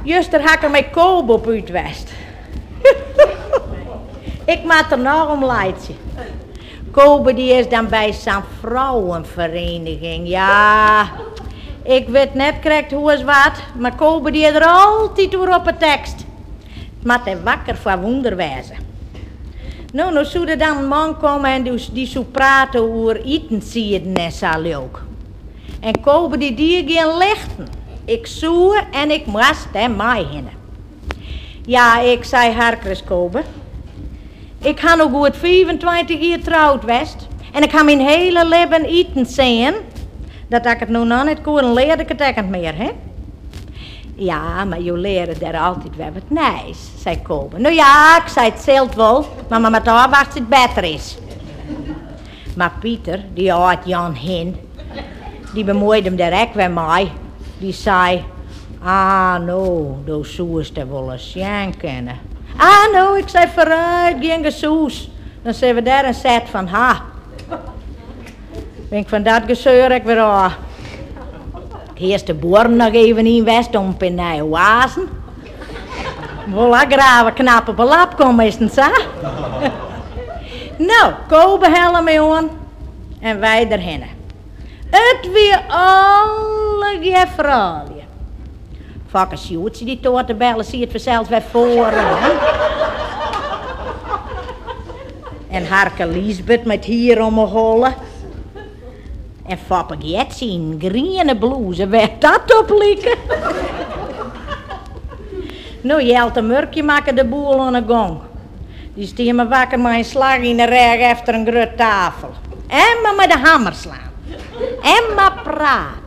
Juster hakken met Kobe op uit West. Ik maak er nog om leidje. Kobe die is dan bij zo'n vrouwenvereniging. Ja, ik weet net correct hoe is wat, maar Kobe die is er altijd door op de tekst. Het maakt hij wakker van wonderwijzen. Nou zou er dan een man komen en die zou praten over etensierden en zo leuk. En Kobe die geen lichten. Ik zoe en ik moest hem mij hinnen. Ja, ik zei Harkres Kobe. Ik ga nog goed 25 jaar trouwd West. En ik ga mijn hele leven eten zien. Dat ik het nu nog niet kon leer ik het echt meer, hè? Ja, maar je leren daar altijd wel wat nice, zei Kobe. Nou ja, ik zei het zelf wel, maar met haar wacht het beter is. Maar Pieter, die had Jan hin, die bemoeide hem direct weer mij. Die zei, nou, dat zoest er wel eens Jan kennen. Nou, ik zei vooruit, geen gesoes. Dan zijn we daar een set van, denk van dat gezeur ik weer aan. Eerst de boeren nog even in West om in de oasen. Voilà, graven knap op een lap komen is het zo. Nou, Kobe helm mee aan en wij erheen. Het weer alle gefraalje. Vakken Sjoerdje die toorten bellen, zie het vanzelf weer voor. En Harke Liesbeth met hier om me hollen. En Fappe Getsie in groene blouse, werd dat oplieken? Nou, Jelte Murkje maken de boel aan de gang. Die stier me wakker met een slag in de reg achter een grote tafel. En maar met de hamer slaan. En maar praten.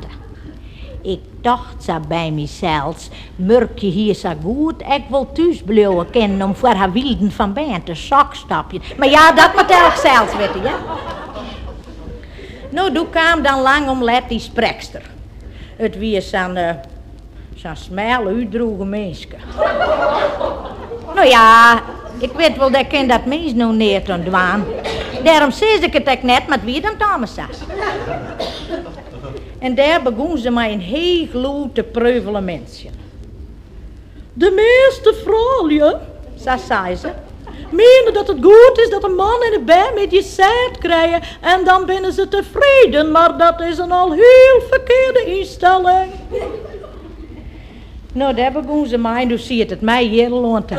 Ik dacht zo bij mezelf, Murkje hier zo goed, ik wil thuis blijven kennen om voor haar wilden van bijen te zakstapje. Maar ja, dat moet elk zelfs weten, ja. Nou, toen kwam dan lang om let die sprekster. Het was zo'n smal, uitdroege mensje. Nou ja, ik weet wel dat ik dat mens nou niet ontwaan. Daarom zei ik het ook net met wie dan Thomas zat. En daar begon ze mij een heel grote preuvele mensen. De meeste vrouwen, zo zei ze, menen dat het goed is dat een man en een bij met je zaad krijgen en dan binnen ze tevreden, maar dat is een al heel verkeerde instelling. Nou, daar begon ze mij en toen zie je het mij heel loont.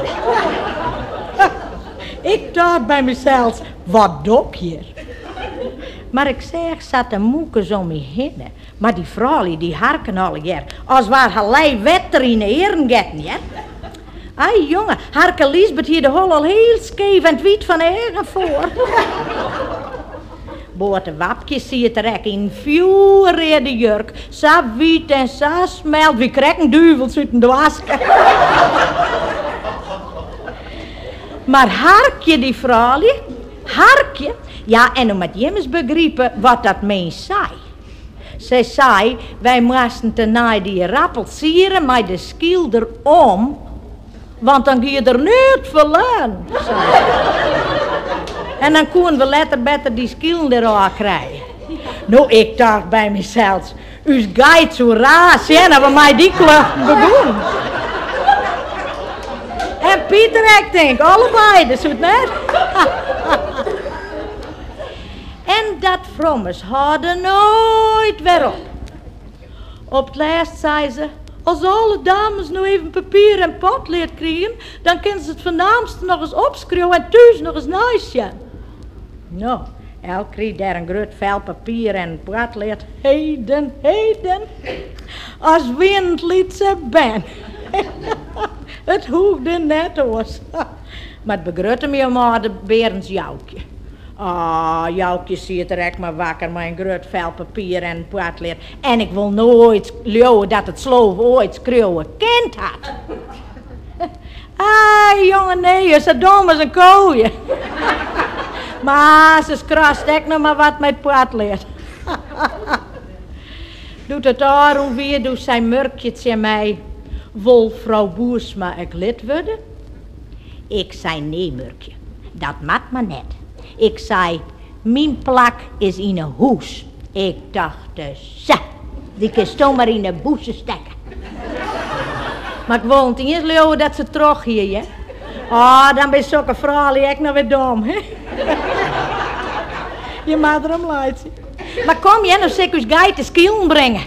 Ik dacht bij mezelf, wat dok hier? Maar ik zeg, zat de moekers om me heen. Maar die vrouwen die harken al hier, als waar halai wetter in de heren getten, ja? Ai jongen, Harke Liesbeth hier de hol al heel scheef en het wiet van eigen voor. Boete wapjes zie je terecht in vuurrede jurk. Zo wiet en zo smelt, wie krijgen duivels uit de wasken. Maar Harkje die vrouwje, Harkje, ja en om het jemmers begrijpen wat dat mens zei. Zij zei, wij moesten ten na die rappels sieren met de schilder om. Want dan ga je er niet verlaan. En dan konden we later beter die skillen eraan krijgen. Nou, ik dacht bij mezelf, u gaat zo raar zijn dat we mij die klucht begonnen. En Pieter, ik denk, allebei, dat is het net. En dat frommes hadden nooit weer op. Op het laatst zei ze, als alle dames nou even papier en pot leert krijgen, dan kunnen ze het voornaamste nog eens opschreeuwen en thuis nog eens nice. Nou, elk kreeg daar een groot vel papier en pot leert. Heden. Als wind liet ze ben. Het hoefde net was. Maar het begrutte me maar de berens Joukje. Joukje ziet er echt maar wakker met een groot vel papier en potleer. En ik wil nooit leeuwen dat het sloof ooit schreeuwen kind had. Jongen, nee, je zo dom als een kooie. Maar ze krast echt nog maar wat met potleer. Doet het daarom weer, doet zijn Murkje tegen mij. Wil vrouw Boersma ik lid worden? Ik zei nee, Murkje, dat mag maar net. Ik zei, mijn plak is in een hoes. Ik dacht, die kan zomaar in de boezen stekken. Maar ik wil het eerst leeuwen dat ze terug hier, hè. Oh, dan ben je zulke vrouwen, ik nou weer dom, hè. Je mag erom leiden. Maar kom je, dan zeg ik eens geit de skielen brengen.